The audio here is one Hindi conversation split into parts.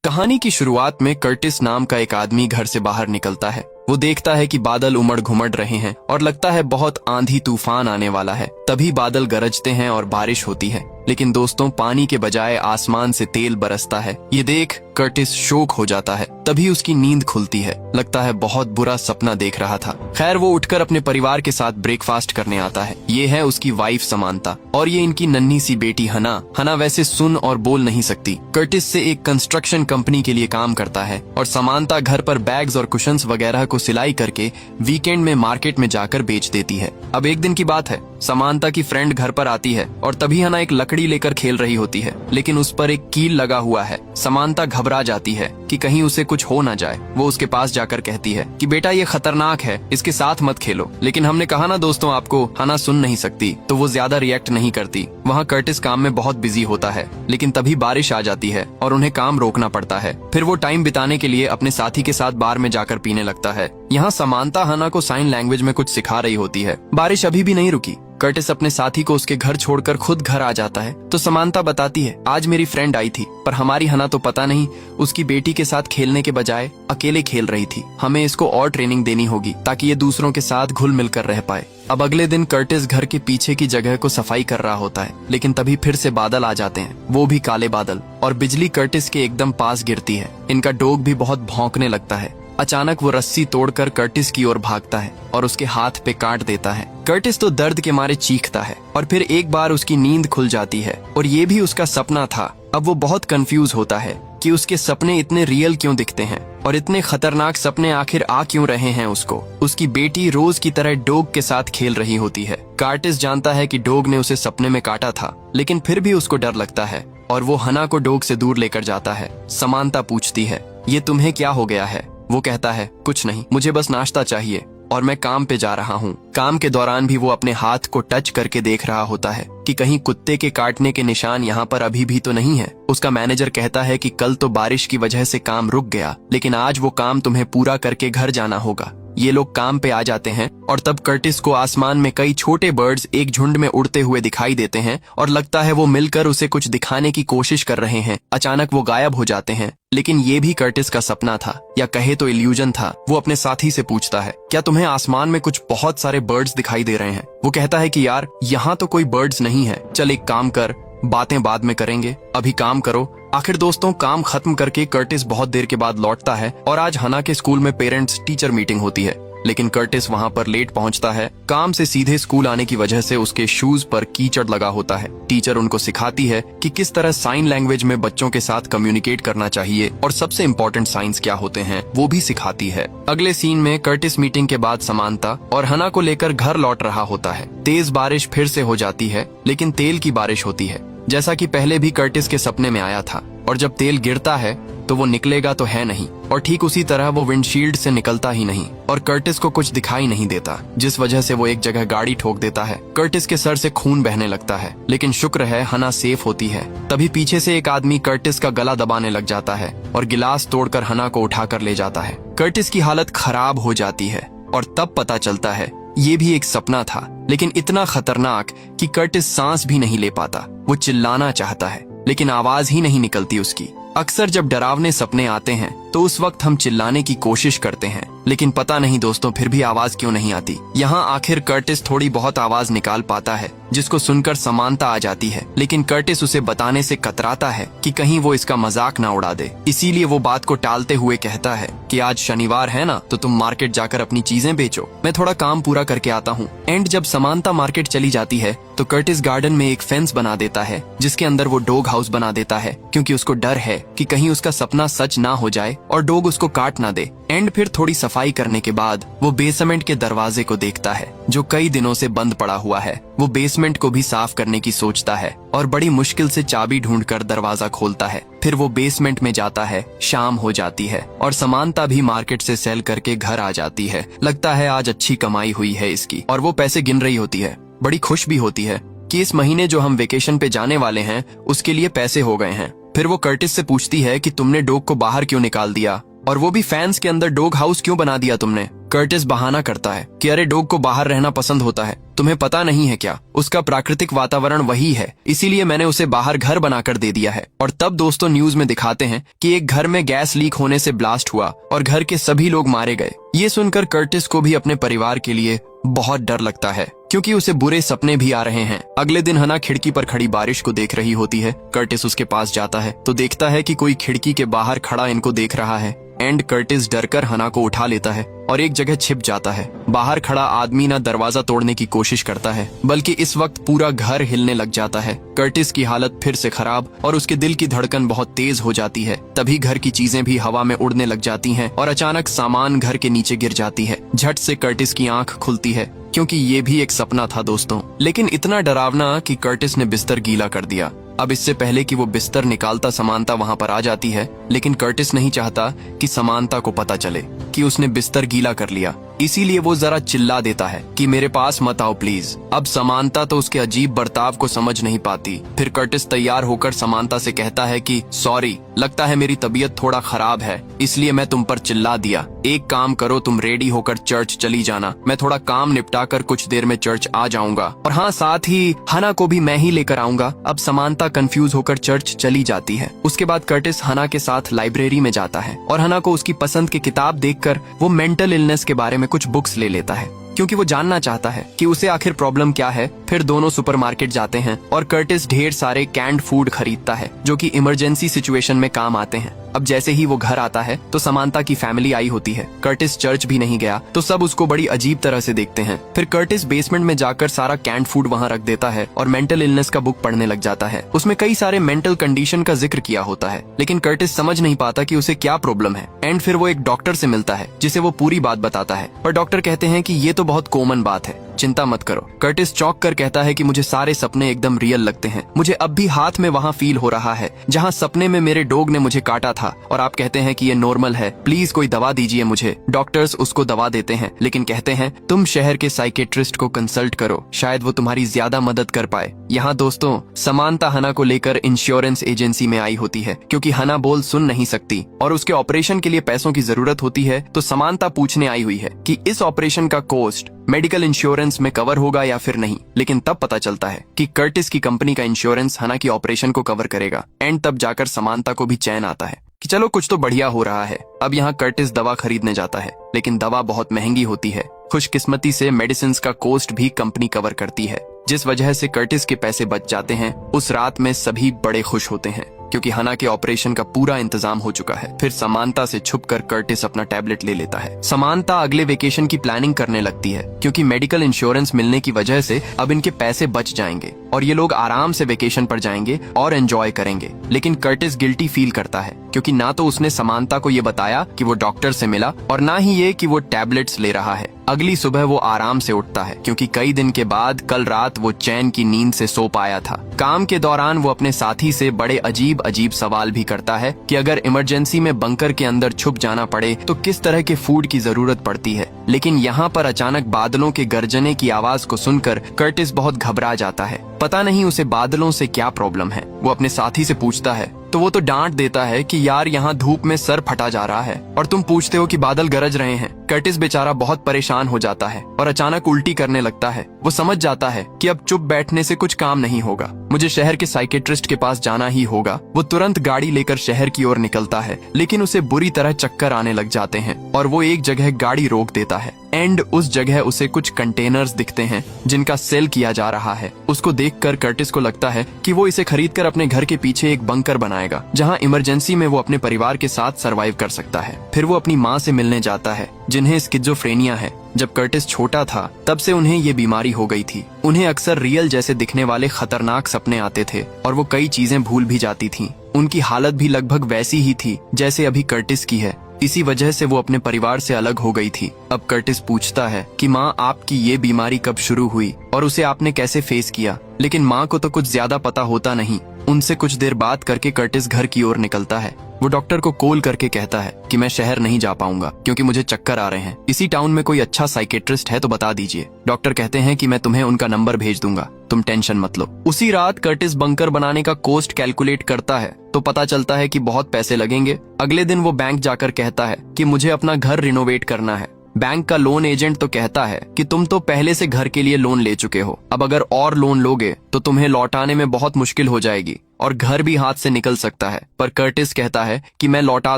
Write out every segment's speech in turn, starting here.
कहानी की शुरुआत में कर्टिस नाम का एक आदमी घर से बाहर निकलता है। वो देखता है कि बादल उमड़ घुमड़ रहे हैं और लगता है बहुत आंधी तूफान आने वाला है। तभी बादल गरजते हैं और बारिश होती है, लेकिन दोस्तों पानी के बजाय आसमान से तेल बरसता है। ये देख कर्टिस शोक हो जाता है। तभी उसकी नींद खुलती है। लगता है बहुत बुरा सपना देख रहा था। खैर वो उठकर अपने परिवार के साथ ब्रेकफास्ट करने आता है। ये है उसकी वाइफ समांता और ये इनकी नन्ही सी बेटी हना। हना वैसे सुन और बोल नहीं सकती। कर्टिस से एक कंस्ट्रक्शन कंपनी के लिए काम करता है और समांता घर पर बैग्स और कुशन्स वगैरह को सिलाई करके वीकेंड में मार्केट में जाकर बेच देती है। अब एक दिन की बात है, समांता की फ्रेंड घर पर आती है और तभी हना एक लकड़ी लेकर खेल रही होती है, लेकिन उस पर एक कील लगा हुआ है। समांता घबरा जाती है कि कहीं उसे कुछ हो ना जाए। वो उसके पास जाकर कहती है कि बेटा ये खतरनाक है, इसके साथ मत खेलो। लेकिन हमने कहा ना दोस्तों आपको। हना सुन नहीं सकती तो वो ज्यादा रिएक्ट नहीं करती। वहाँ कर्टिस काम में बहुत बिजी होता है, लेकिन तभी बारिश आ जाती है और उन्हें काम रोकना पड़ता है। फिर वो टाइम बिताने के लिए अपने साथी के साथ बार में जाकर पीने लगता है। यहाँ समांता हना को साइन लैंग्वेज में कुछ सिखा रही होती है। बारिश अभी भी नहीं रुकी। कर्टिस अपने साथी को उसके घर छोड़कर खुद घर आ जाता है तो समांता बताती है, आज मेरी फ्रेंड आई थी, पर हमारी हना तो पता नहीं उसकी बेटी के साथ खेलने के बजाय अकेले खेल रही थी। हमें इसको और ट्रेनिंग देनी होगी ताकि ये दूसरों के साथ घुल मिल कर रह पाए। अब अगले दिन कर्टिस घर के पीछे की जगह को सफाई कर रहा होता है, लेकिन तभी फिर से बादल आ जाते हैं, वो भी काले बादल, और बिजली कर्टिस के एकदम पास गिरती है। इनका डॉग भी बहुत भौंकने लगता है। अचानक वो रस्सी तोड़कर कर्टिस की ओर भागता है और उसके हाथ पे काट देता है। कर्टिस तो दर्द के मारे चीखता है और फिर एक बार उसकी नींद खुल जाती है और ये भी उसका सपना था। अब वो बहुत कंफ्यूज होता है कि उसके सपने इतने रियल क्यों दिखते हैं और इतने खतरनाक सपने आखिर आ क्यों रहे हैं उसको। उसकी बेटी रोज की तरह डॉग के साथ खेल रही होती है। कर्टिस जानता है कि डॉग ने उसे सपने में काटा था, लेकिन फिर भी उसको डर लगता है और वो हना को डॉग से दूर लेकर जाता है। समांता पूछती है, ये तुम्हें क्या हो गया है? वो कहता है, कुछ नहीं, मुझे बस नाश्ता चाहिए और मैं काम पे जा रहा हूँ। काम के दौरान भी वो अपने हाथ को टच करके देख रहा होता है कि कहीं कुत्ते के काटने के निशान यहाँ पर अभी भी तो नहीं है। उसका मैनेजर कहता है कि कल तो बारिश की वजह से काम रुक गया, लेकिन आज वो काम तुम्हें पूरा करके घर जाना होगा। ये लोग काम पे आ जाते हैं और तब कर्टिस को आसमान में कई छोटे बर्ड्स एक झुंड में उड़ते हुए दिखाई देते हैं और लगता है वो मिलकर उसे कुछ दिखाने की कोशिश कर रहे हैं। अचानक वो गायब हो जाते हैं, लेकिन ये भी कर्टिस का सपना था, या कहे तो इल्यूजन था। वो अपने साथी से पूछता है, क्या तुम्हें आसमान में कुछ बहुत सारे बर्ड्स दिखाई दे रहे हैं? वो कहता है कि यार यहाँ तो कोई बर्ड्स नहीं है, चल एक काम कर, बातें बाद में करेंगे, अभी काम करो। आखिर दोस्तों काम खत्म करके कर्टिस बहुत देर के बाद लौटता है और आज हना के स्कूल में पेरेंट्स टीचर मीटिंग होती है, लेकिन कर्टिस वहां पर लेट पहुंचता है। काम से सीधे स्कूल आने की वजह से उसके शूज पर कीचड़ लगा होता है। टीचर उनको सिखाती है कि किस तरह साइन लैंग्वेज में बच्चों के साथ कम्युनिकेट करना चाहिए और सबसे इम्पोर्टेंट साइंस क्या होते हैं वो भी सिखाती है। अगले सीन में कर्टिस मीटिंग के बाद समांता और हना को लेकर घर लौट रहा होता है। तेज बारिश फिर से हो जाती है, लेकिन तेल की बारिश होती है, जैसा कि पहले भी कर्टिस के सपने में आया था। और जब तेल गिरता है तो वो निकलेगा तो है नहीं, और ठीक उसी तरह वो विंडशील्ड से निकलता ही नहीं और कर्टिस को कुछ दिखाई नहीं देता, जिस वजह से वो एक जगह गाड़ी ठोक देता है। कर्टिस के सर से खून बहने लगता है, लेकिन शुक्र है हना सेफ होती है। तभी पीछे से एक आदमी कर्टिस का गला दबाने लग जाता है और गिलास तोड़कर हना को उठाकर ले जाता है। कर्टिस की हालत खराब हो जाती है और तब पता चलता है ये भी एक सपना था, लेकिन इतना खतरनाक कि कर्टिस सांस भी नहीं ले पाता। वो चिल्लाना चाहता है, लेकिन आवाज ही नहीं निकलती उसकी। अक्सर जब डरावने सपने आते हैं तो उस वक्त हम चिल्लाने की कोशिश करते हैं, लेकिन पता नहीं दोस्तों फिर भी आवाज क्यों नहीं आती। यहाँ आखिर कर्टिस थोड़ी बहुत आवाज निकाल पाता है, जिसको सुनकर समांता आ जाती है, लेकिन कर्टिस उसे बताने से कतराता है कि कहीं वो इसका मजाक ना उड़ा दे। इसीलिए वो बात को टालते हुए कहता है कि आज शनिवार है ना, तो तुम मार्केट जाकर अपनी चीजें बेचो, मैं थोड़ा काम पूरा करके आता हूँ। एंड जब समांता मार्केट चली जाती है तो कर्टिस गार्डन में एक फेंस बना देता है, जिसके अंदर वो डॉग हाउस बना देता है, क्योंकि उसको डर है कि कहीं उसका सपना सच ना हो जाए और डॉग उसको काट ना दे। एंड फिर थोड़ी सफाई करने के बाद वो बेसमेंट के दरवाजे को देखता है जो कई दिनों से बंद पड़ा हुआ है। वो बेसमेंट को भी साफ करने की सोचता है और बड़ी मुश्किल से चाबी ढूंढकर दरवाजा खोलता है। फिर वो बेसमेंट में जाता है। शाम हो जाती है और समांता भी मार्केट से सेल करके घर आ जाती है। लगता है आज अच्छी कमाई हुई है इसकी, और वो पैसे गिन रही होती है। बड़ी खुश भी होती है कि इस महीने जो हम वेकेशन पे जाने वाले हैं उसके लिए पैसे हो गए हैं। फिर वो कर्टिस से पूछती है कि तुमने डॉग को बाहर क्यों निकाल दिया, और वो भी फैंस के अंदर डॉग हाउस क्यों बना दिया तुमने। कर्टिस बहाना करता है कि अरे डॉग को बाहर रहना पसंद होता है, तुम्हें पता नहीं है क्या, उसका प्राकृतिक वातावरण वही है, इसीलिए मैंने उसे बाहर घर बनाकर दे दिया है। और तब दोस्तों न्यूज में दिखाते हैं कि एक घर में गैस लीक होने से ब्लास्ट हुआ और घर के सभी लोग मारे गए। ये सुनकर कर्टिस को भी अपने परिवार के लिए बहुत डर लगता है, क्योंकि उसे बुरे सपने भी आ रहे हैं। अगले दिन हना खिड़की पर खड़ी बारिश को देख रही होती है। कर्टिस उसके पास जाता है तो देखता है कि कोई खिड़की के बाहर खड़ा इनको देख रहा है। एंड कर्टिस डरकर हना को उठा लेता है और एक जगह छिप जाता है। बाहर खड़ा आदमी ना दरवाजा तोड़ने की कोशिश करता है, बल्कि इस वक्त पूरा घर हिलने लग जाता है। कर्टिस की हालत फिर से खराब और उसके दिल की धड़कन बहुत तेज हो जाती है। तभी घर की चीजें भी हवा में उड़ने लग जाती हैं और अचानक सामान घर के नीचे गिर जाती है। झट से कर्टिस की आंख खुलती है, क्योंकि ये भी एक सपना था दोस्तों, लेकिन इतना डरावना कि कर्टिस ने बिस्तर गीला कर दिया। अब इससे पहले कि वो बिस्तर निकालता समानता वहां पर आ जाती है, लेकिन कर्टिस नहीं चाहता कि समानता को पता चले कि उसने बिस्तर गीला कर लिया। इसीलिए वो जरा चिल्ला देता है कि मेरे पास मत आओ प्लीज। अब समानता तो उसके अजीब बर्ताव को समझ नहीं पाती। फिर कर्टिस तैयार होकर समानता से कहता है कि सॉरी, लगता है मेरी तबीयत थोड़ा खराब है, इसलिए मैं तुम पर चिल्ला दिया। एक काम करो, तुम रेडी होकर चर्च चली जाना, मैं थोड़ा काम निपटा कर कुछ देर में चर्च आ जाऊंगा, और हाँ साथ ही हना को भी मैं ही लेकर आऊंगा। अब समानता कंफ्यूज होकर चर्च चली जाती है। उसके बाद कर्टिस हना के साथ लाइब्रेरी में जाता है और हना को उसकी पसंद की किताब देखकर वो मेंटल इलनेस के बारे में कुछ बुक्स ले लेता है, क्योंकि वो जानना चाहता है कि उसे आखिर प्रॉब्लम क्या है। फिर दोनों सुपरमार्केट जाते हैं और कर्टिस ढेर सारे कैंड फूड खरीदता है जो कि इमरजेंसी सिचुएशन में काम आते हैं। अब जैसे ही वो घर आता है तो समानता की फैमिली आई होती है। कर्टिस चर्च भी नहीं गया तो सब उसको बड़ी अजीब तरह से देखते हैं। फिर कर्टिस बेसमेंट में जाकर सारा कैंड फूड वहाँ रख देता है और मेंटल इलनेस का बुक पढ़ने लग जाता है। उसमें कई सारे मेंटल कंडीशन का जिक्र किया होता है, लेकिन कर्टिस समझ नहीं पाता कि उसे क्या प्रॉब्लम है। एंड फिर वो एक डॉक्टर से मिलता है जिसे वो पूरी बात बताता है, पर डॉक्टर कहते हैं कि ये तो बहुत कॉमन बात है, चिंता मत करो। कर्टिस चौंक कर कहता है कि मुझे सारे सपने एकदम रियल लगते हैं, मुझे अब भी हाथ में वहाँ फील हो रहा है जहाँ सपने में मेरे डॉग ने मुझे काटा था, और आप कहते हैं कि ये नॉर्मल है, प्लीज कोई दवा दीजिए मुझे। डॉक्टर्स उसको दवा देते हैं, लेकिन कहते हैं तुम शहर के साइकेट्रिस्ट को कंसल्ट करो, शायद वो तुम्हारी ज्यादा मदद कर पाए। यहाँ दोस्तों समानता हना को लेकर इंश्योरेंस एजेंसी में आई होती है, क्योंकि हना बोल सुन नहीं सकती और उसके ऑपरेशन के लिए पैसों की जरूरत होती है। तो समानता पूछने आई हुई है कि इस ऑपरेशन का कॉस्ट मेडिकल इंश्योरेंस में कवर होगा या फिर नहीं। लेकिन तब पता चलता है कि कर्टिस की कंपनी का इंश्योरेंस हना की ऑपरेशन को कवर करेगा। एंड तब जाकर समानता को भी चैन आता है कि चलो कुछ तो बढ़िया हो रहा है। अब यहाँ कर्टिस दवा खरीदने जाता है, लेकिन दवा बहुत महंगी होती है। खुशकिस्मती से मेडिसिन का कॉस्ट भी कंपनी कवर करती है, जिस वजह से कर्टिस के पैसे बच जाते हैं। उस रात में सभी बड़े खुश होते हैं, क्योंकि हना के ऑपरेशन का पूरा इंतजाम हो चुका है। फिर समानता से छुपकर कर्टिस अपना टैबलेट ले लेता है। समानता अगले वेकेशन की प्लानिंग करने लगती है, क्योंकि मेडिकल इंश्योरेंस मिलने की वजह से अब इनके पैसे बच जाएंगे और ये लोग आराम से वेकेशन पर जाएंगे और एंजॉय करेंगे। लेकिन कर्टिस गिल्टी फील करता है, क्योंकि ना तो उसने समानता को ये बताया कि वो डॉक्टर से मिला और ना ही ये कि वो टैबलेट्स ले रहा है। अगली सुबह वो आराम से उठता है, क्योंकि कई दिन के बाद कल रात वो चैन की नींद से सो पाया था। काम के दौरान वो अपने साथी से बड़े अजीब सवाल भी करता है कि अगर इमरजेंसी में बंकर के अंदर छुप जाना पड़े तो किस तरह के फूड की जरूरत पड़ती है। लेकिन यहाँ पर अचानक बादलों के गरजने की आवाज को सुनकर कर्टिस बहुत घबरा जाता है। पता नहीं उसे बादलों से क्या प्रॉब्लम है। वो अपने साथी से पूछता है तो वो तो डांट देता है कि यार यहाँ धूप में सर फटा जा रहा है और तुम पूछते हो कि बादल गरज रहे हैं। कर्टिस बेचारा बहुत परेशान हो जाता है और अचानक उल्टी करने लगता है। वो समझ जाता है कि अब चुप बैठने से कुछ काम नहीं होगा, मुझे शहर के साइकेट्रिस्ट के पास जाना ही होगा। वो तुरंत गाड़ी लेकर शहर की ओर निकलता है, लेकिन उसे बुरी तरह चक्कर आने लग जाते हैं और वो एक जगह गाड़ी रोक देता है। एंड उस जगह उसे कुछ कंटेनर्स दिखते हैं जिनका सेल किया जा रहा है। उसको देखकर कर्टिस को लगता है कि वो इसे खरीदकर अपने घर के पीछे एक बंकर बनाएगा, जहां इमरजेंसी में वो अपने परिवार के साथ सरवाइव कर सकता है। फिर वो अपनी माँ से मिलने जाता है, जिन्हें स्किज़ोफ्रेनिया है। जब कर्टिस छोटा था तब से उन्हें ये बीमारी हो गई थी। उन्हें अक्सर रियल जैसे दिखने वाले खतरनाक सपने आते थे और वो कई चीजें भूल भी जाती थीं। उनकी हालत भी लगभग वैसी ही थी जैसे अभी कर्टिस की है। इसी वजह से वो अपने परिवार से अलग हो गई थी। अब कर्टिस पूछता है कि माँ, आपकी ये बीमारी कब शुरू हुई और उसे आपने कैसे फेस किया। लेकिन माँ को तो कुछ ज्यादा पता होता नहीं। उनसे कुछ देर बात करके कर्टिस घर की ओर निकलता है। वो डॉक्टर को कॉल करके कहता है कि मैं शहर नहीं जा पाऊंगा क्योंकि मुझे चक्कर आ रहे हैं। इसी टाउन में कोई अच्छा साइकेट्रिस्ट है तो बता दीजिए। डॉक्टर कहते हैं कि मैं तुम्हें उनका नंबर भेज दूंगा, तुम टेंशन मत लो। उसी रात कर्टिस बंकर बनाने का कॉस्ट कैलकुलेट करता है तो पता चलता है कि बहुत पैसे लगेंगे। अगले दिन वो बैंक जाकर कहता है कि मुझे अपना घर रिनोवेट करना है। बैंक का लोन एजेंट तो कहता है कि तुम तो पहले से घर के लिए लोन ले चुके हो, अब अगर और लोन लोगे तो तुम्हें लौटाने में बहुत मुश्किल हो जाएगी और घर भी हाथ से निकल सकता है। पर कर्टिस कहता है कि मैं लौटा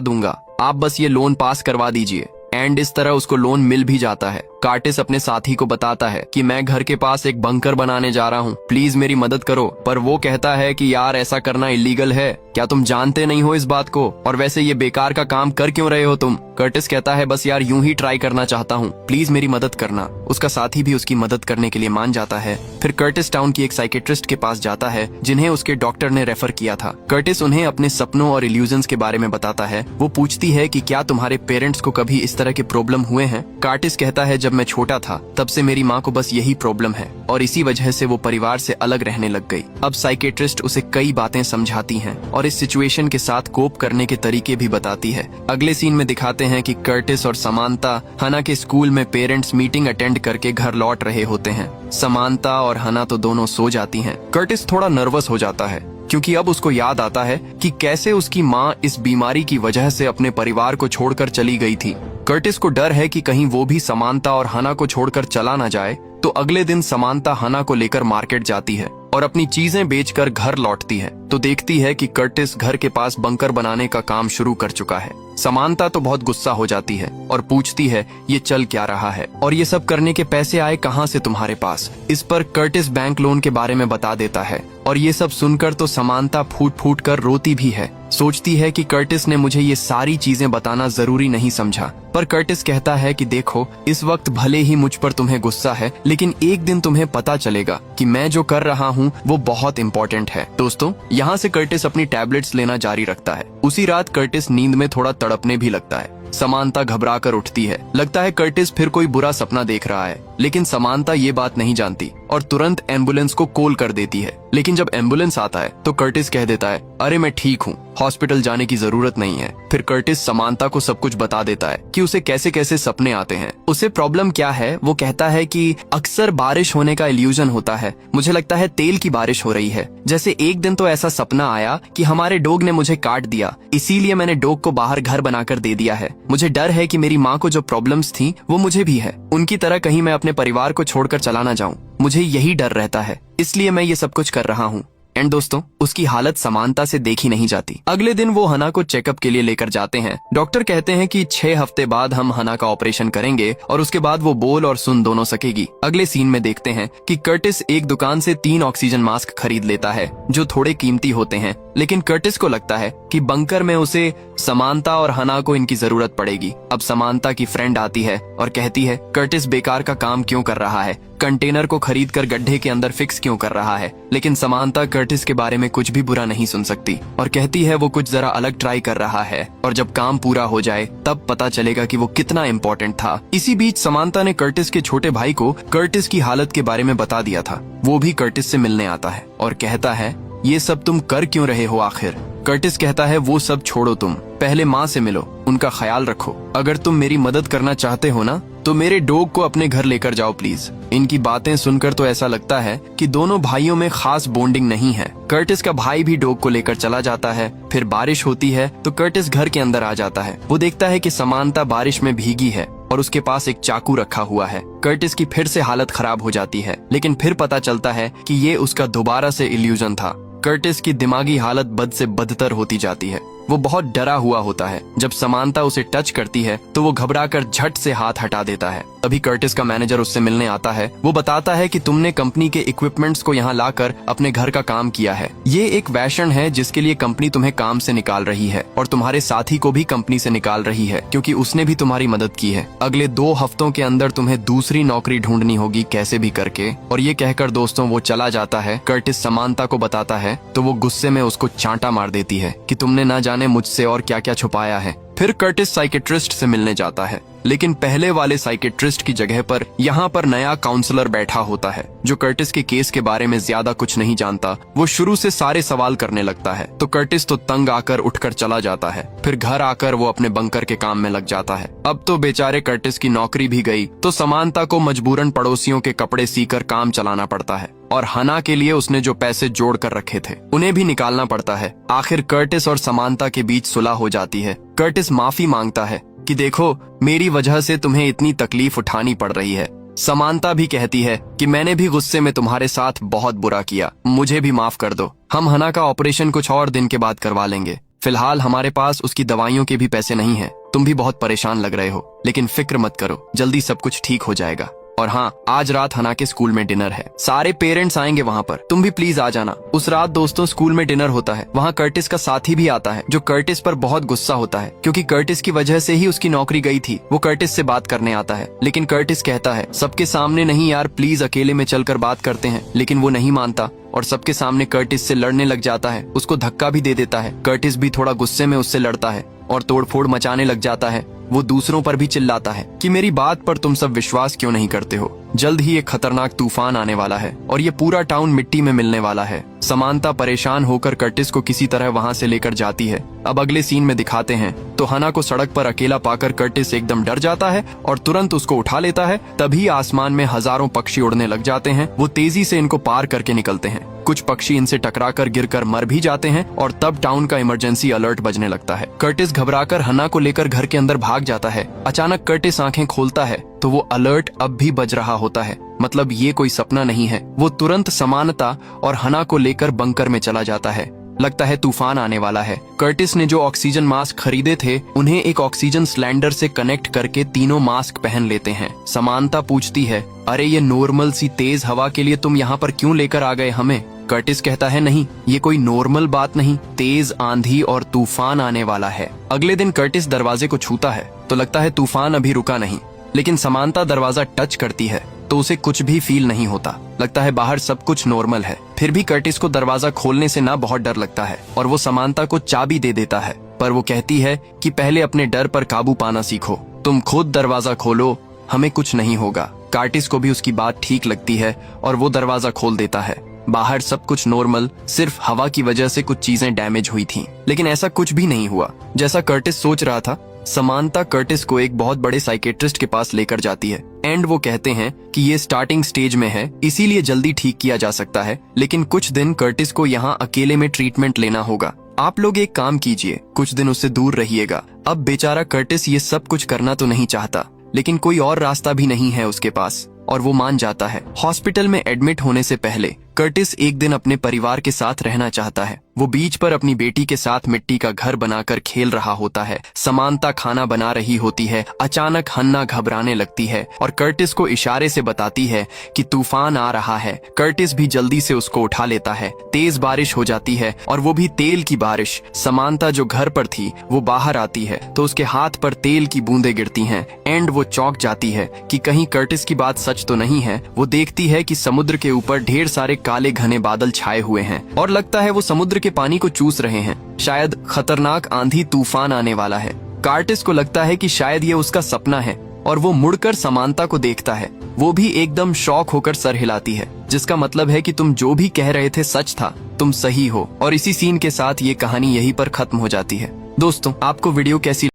दूंगा, आप बस ये लोन पास करवा दीजिए। एंड इस तरह उसको लोन मिल भी जाता है। कर्टिस अपने साथी को बताता है कि मैं घर के पास एक बंकर बनाने जा रहा हूँ, प्लीज मेरी मदद करो। पर वो कहता है कि यार ऐसा करना इलीगल है, क्या तुम जानते नहीं हो इस बात को, और वैसे ये बेकार का काम कर क्यों रहे हो तुम। कर्टिस कहता है बस यार यूं ही ट्राई करना चाहता हूँ, प्लीज मेरी मदद करना। उसका साथी भी उसकी मदद करने के लिए मान जाता है। फिर कर्टिस टाउन की एक साइकेट्रिस्ट के पास जाता है जिन्हें उसके डॉक्टर ने रेफर किया था। कर्टिस उन्हें अपने सपनों और इल्यूजन्स के बारे में बताता है। वो पूछती है कि क्या तुम्हारे पेरेंट्स को कभी इस तरह के प्रॉब्लम हुए हैं। कर्टिस कहता है जब मैं छोटा था तब से मेरी माँ को बस यही प्रॉब्लम है और इसी वजह से वो परिवार से अलग रहने लग गई। अब साइकेट्रिस्ट उसे कई बातें समझाती हैं और इस सिचुएशन के साथ कोप करने के तरीके भी बताती है। अगले सीन में दिखाते हैं कि कर्टिस और समांता हना के स्कूल में पेरेंट्स मीटिंग अटेंड करके घर लौट रहे होते हैं। समांता और हना तो दोनों सो जाती हैं। कर्टिस थोड़ा नर्वस हो जाता है क्योंकि अब उसको याद आता है कि कैसे उसकी माँ इस बीमारी की वजह से अपने परिवार को छोड़कर चली गई थी। कर्टिस को डर है कि कहीं वो भी समांता और हना को छोड़कर चला ना जाए। तो अगले दिन समांता हना को लेकर मार्केट जाती है और अपनी चीजें बेचकर घर लौटती है तो देखती है कि कर्टिस घर के पास बंकर बनाने का काम शुरू कर चुका है। समांता तो बहुत गुस्सा हो जाती है और पूछती है ये चल क्या रहा है और ये सब करने के पैसे आए कहाँ से तुम्हारे पास। इस पर कर्टिस बैंक लोन के बारे में बता देता है और ये सब सुनकर तो समांता फूट फूट कर रोती भी है। सोचती है कि कर्टिस ने मुझे ये सारी चीजें बताना जरूरी नहीं समझा। पर कर्टिस कहता है कि देखो इस वक्त भले ही मुझ पर तुम्हें गुस्सा है, लेकिन एक दिन तुम्हें पता चलेगा कि मैं जो कर रहा हूँ वो बहुत इम्पोर्टेंट है। दोस्तों यहाँ से कर्टिस अपनी टैबलेट्स लेना जारी रखता है। उसी रात कर्टिस नींद में थोड़ा तड़पने भी लगता है। समांता घबरा कर उठती है। लगता है कर्टिस फिर कोई बुरा सपना देख रहा है, लेकिन समांता ये बात नहीं जानती और तुरंत एम्बुलेंस को कॉल कर देती है। लेकिन जब एम्बुलेंस आता है तो कर्टिस कह देता है अरे मैं ठीक हूँ, हॉस्पिटल जाने की जरूरत नहीं है। फिर कर्टिस समांता को सब कुछ बता देता है कि उसे कैसे कैसे सपने आते हैं, उसे प्रॉब्लम क्या है। वो कहता है कि अक्सर बारिश होने का इल्यूजन होता है, मुझे लगता है तेल की बारिश हो रही है। जैसे एक दिन तो ऐसा सपना आया कि हमारे डॉग ने मुझे काट दिया, इसीलिए मैंने डॉग को बाहर घर बनाकर दे दिया है। मुझे डर है कि मेरी माँ को जो प्रॉब्लम्स थी वो मुझे भी है, उनकी तरह कहीं मैं अपने परिवार को छोड़कर चला ना जाऊं। मुझे यही डर रहता है, इसलिए मैं ये सब कुछ कर रहा हूँ। एंड दोस्तों उसकी हालत समानता से देखी नहीं जाती। अगले दिन वो हना को चेकअप के लिए लेकर जाते हैं। डॉक्टर कहते हैं कि 6 हफ्ते बाद हम हना का ऑपरेशन करेंगे और उसके बाद वो बोल और सुन दोनों सकेगी। अगले सीन में देखते हैं कि कर्टिस एक दुकान से 3 ऑक्सीजन मास्क खरीद लेता है जो थोड़े कीमती होते हैं, लेकिन कर्टिस को लगता है कि बंकर में उसे समांता और हना को इनकी जरूरत पड़ेगी। अब समांता की फ्रेंड आती है और कहती है कर्टिस बेकार का काम क्यों कर रहा है, कंटेनर को खरीद कर गड्ढे के अंदर फिक्स क्यों कर रहा है। लेकिन समांता कर्टिस के बारे में कुछ भी बुरा नहीं सुन सकती और कहती है वो कुछ जरा अलग ट्राई कर रहा है और जब काम पूरा हो जाए तब पता चलेगा कि वो कितना इम्पोर्टेंट था। इसी बीच समांता ने कर्टिस के छोटे भाई को कर्टिस की हालत के बारे में बता दिया था। वो भी कर्टिस से मिलने आता है और कहता है ये सब तुम कर क्यों रहे हो आखिर। कर्टिस कहता है वो सब छोड़ो, तुम पहले माँ से मिलो, उनका ख्याल रखो। अगर तुम मेरी मदद करना चाहते हो ना तो मेरे डॉग को अपने घर लेकर जाओ प्लीज। इनकी बातें सुनकर तो ऐसा लगता है कि दोनों भाइयों में खास बॉन्डिंग नहीं है। कर्टिस का भाई भी डॉग को लेकर चला जाता है। फिर बारिश होती है तो कर्टिस घर के अंदर आ जाता है। वो देखता है कि समांता बारिश में भीगी है और उसके पास एक चाकू रखा हुआ है। कर्टिस की फिर से हालत खराब हो जाती है, लेकिन फिर पता चलता है कि ये उसका दोबारा से इल्यूजन था। कर्टिस की दिमागी हालत बद से बदतर होती जाती है। वो बहुत डरा हुआ होता है। जब समांता उसे टच करती है तो वो घबराकर झट से हाथ हटा देता है। तभी कर्टिस का मैनेजर उससे मिलने आता है। वो बताता है कि तुमने कंपनी के इक्विपमेंट्स को यहाँ लाकर अपने घर का काम किया है। ये एक वैशन है जिसके लिए कंपनी तुम्हें काम से निकाल रही है और तुम्हारे साथी को भी कंपनी से निकाल रही है क्योंकि उसने भी तुम्हारी मदद की है। अगले 2 हफ्तों के अंदर तुम्हें दूसरी नौकरी ढूंढनी होगी कैसे भी करके। और ये कहकर दोस्तों वो चला जाता है। कर्टिस समांता को बताता है तो वो गुस्से में उसको चांटा मार देती है कि तुमने ना जाने मुझसे और क्या क्या छुपाया है। फिर कर्टिस साइकेट्रिस्ट से मिलने जाता है, लेकिन पहले वाले साइकेट्रिस्ट की जगह पर यहाँ पर नया काउंसलर बैठा होता है जो कर्टिस के केस के बारे में ज्यादा कुछ नहीं जानता। वो शुरू से सारे सवाल करने लगता है तो कर्टिस तो तंग आकर उठकर चला जाता है। फिर घर आकर वो अपने बंकर के काम में लग जाता है। अब तो बेचारे कर्टिस की नौकरी भी गई तो समांता को मजबूरन पड़ोसियों के कपड़े सीकर काम चलाना पड़ता है और हना के लिए उसने जो पैसे जोड़ कर रखे थे उन्हें भी निकालना पड़ता है। आखिर कर्टिस और समांता के बीच सुलह हो जाती है। कर्टिस माफी मांगता है कि देखो मेरी वजह से तुम्हें इतनी तकलीफ उठानी पड़ रही है। समांता भी कहती है कि मैंने भी गुस्से में तुम्हारे साथ बहुत बुरा किया, मुझे भी माफ कर दो। हम हना का ऑपरेशन कुछ और दिन के बाद करवा लेंगे। फिलहाल हमारे पास उसकी दवाइयों के भी पैसे नहीं हैं। तुम भी बहुत परेशान लग रहे हो, लेकिन फिक्र मत करो, जल्दी सब कुछ ठीक हो जाएगा। और हाँ, आज रात हना के स्कूल में डिनर है, सारे पेरेंट्स आएंगे वहाँ पर, तुम भी प्लीज आ जाना। उस रात दोस्तों स्कूल में डिनर होता है। वहाँ कर्टिस का साथी भी आता है, जो कर्टिस पर बहुत गुस्सा होता है, क्योंकि कर्टिस की वजह से ही उसकी नौकरी गई थी। वो कर्टिस से बात करने आता है, लेकिन कर्टिस कहता है सबके सामने नहीं यार, प्लीज अकेले में चलकर बात करते हैं। लेकिन वो नहीं मानता और सबके सामने कर्टिस से लड़ने लग जाता है, उसको धक्का भी दे देता है। कर्टिस भी थोड़ा गुस्से में उससे लड़ता है और तोड़फोड़ मचाने लग जाता है। वो दूसरों पर भी चिल्लाता है कि मेरी बात पर तुम सब विश्वास क्यों नहीं करते हो। जल्द ही एक खतरनाक तूफान आने वाला है और ये पूरा टाउन मिट्टी में मिलने वाला है। समांता परेशान होकर कर्टिस को किसी तरह वहाँ से लेकर जाती है। अब अगले सीन में दिखाते हैं तो हना को सड़क पर अकेला पाकर कर्टिस एकदम डर जाता है और तुरंत उसको उठा लेता है। तभी आसमान में हजारों पक्षी उड़ने लग जाते हैं। वो तेजी से इनको पार करके निकलते हैं। कुछ पक्षी इनसे टकराकर गिरकर मर भी जाते हैं और तब टाउन का इमरजेंसी अलर्ट बजने लगता है। कर्टिस घबराकर हना को लेकर घर के अंदर भाग जाता है। अचानक कर्टिस आंखें खोलता है तो वो अलर्ट अब भी बज रहा होता है, मतलब ये कोई सपना नहीं है। वो तुरंत समानता और हना को लेकर बंकर में चला जाता है। लगता है तूफान आने वाला है। कर्टिस ने जो ऑक्सीजन मास्क खरीदे थे उन्हें एक ऑक्सीजन सिलेंडर से कनेक्ट करके तीनों मास्क पहन लेते हैं। समानता पूछती है, अरे ये नॉर्मल सी तेज हवा के लिए तुम यहाँ पर क्यों लेकर आ गए हमें? कर्टिस कहता है नहीं, ये कोई नॉर्मल बात नहीं, तेज आंधी और तूफान आने वाला है। अगले दिन कर्टिस दरवाजे को छूता है तो लगता है तूफान अभी रुका नहीं, लेकिन समानता दरवाजा टच करती है तो उसे कुछ भी फील नहीं होता। लगता है बाहर सब कुछ नॉर्मल है। फिर भी कर्टिस को दरवाजा खोलने से ना बहुत डर लगता है और वो समानता को चाबी दे देता है, पर वो कहती है कि पहले अपने डर पर काबू पाना सीखो, तुम खुद दरवाजा खोलो, हमें कुछ नहीं होगा। कर्टिस को भी उसकी बात ठीक लगती है और वो दरवाजा खोल देता है। बाहर सब कुछ नॉर्मल, सिर्फ हवा की वजह से कुछ चीजें डैमेज हुई थीं। लेकिन ऐसा कुछ भी नहीं हुआ जैसा कर्टिस सोच रहा था। समानता कर्टिस को एक बहुत बड़े साइकेट्रिस्ट के पास लेकर जाती है एंड वो कहते हैं कि ये स्टार्टिंग स्टेज में है, इसीलिए जल्दी ठीक किया जा सकता है, लेकिन कुछ दिन कर्टिस को यहाँ अकेले में ट्रीटमेंट लेना होगा। आप लोग एक काम कीजिए, कुछ दिन उससे दूर रहिएगा। अब बेचारा कर्टिस ये सब कुछ करना तो नहीं चाहता, लेकिन कोई और रास्ता भी नहीं है उसके पास और वो मान जाता है। हॉस्पिटल में एडमिट होने से पहले कर्टिस एक दिन अपने परिवार के साथ रहना चाहता है। वो बीच पर अपनी बेटी के साथ मिट्टी का घर बनाकर खेल रहा होता है। समानता खाना बना रही होती है। अचानक हन्ना घबराने लगती है और कर्टिस को इशारे से बताती है कि तूफान आ रहा है। कर्टिस भी जल्दी से उसको उठा लेता है। तेज बारिश हो जाती है और वो भी तेल की बारिश। समानता जो घर पर थी वो बाहर आती है तो उसके हाथ पर तेल की बूंदें गिरती हैं एंड वो चौंक जाती है कि कहीं कर्टिस की बात सच तो नहीं है। वो देखती है कि समुद्र के ऊपर ढेर सारे काले घने बादल छाए हुए हैं और लगता है वो समुद्र के पानी को चूस रहे हैं। शायद खतरनाक आंधी तूफान आने वाला है। कर्टिस को लगता है कि शायद ये उसका सपना है और वो मुड़कर समानता को देखता है। वो भी एकदम शॉक होकर सर हिलाती है, जिसका मतलब है कि तुम जो भी कह रहे थे सच था, तुम सही हो। और इसी सीन के साथ ये कहानी यहीं पर खत्म हो जाती है। दोस्तों, आपको वीडियो कैसी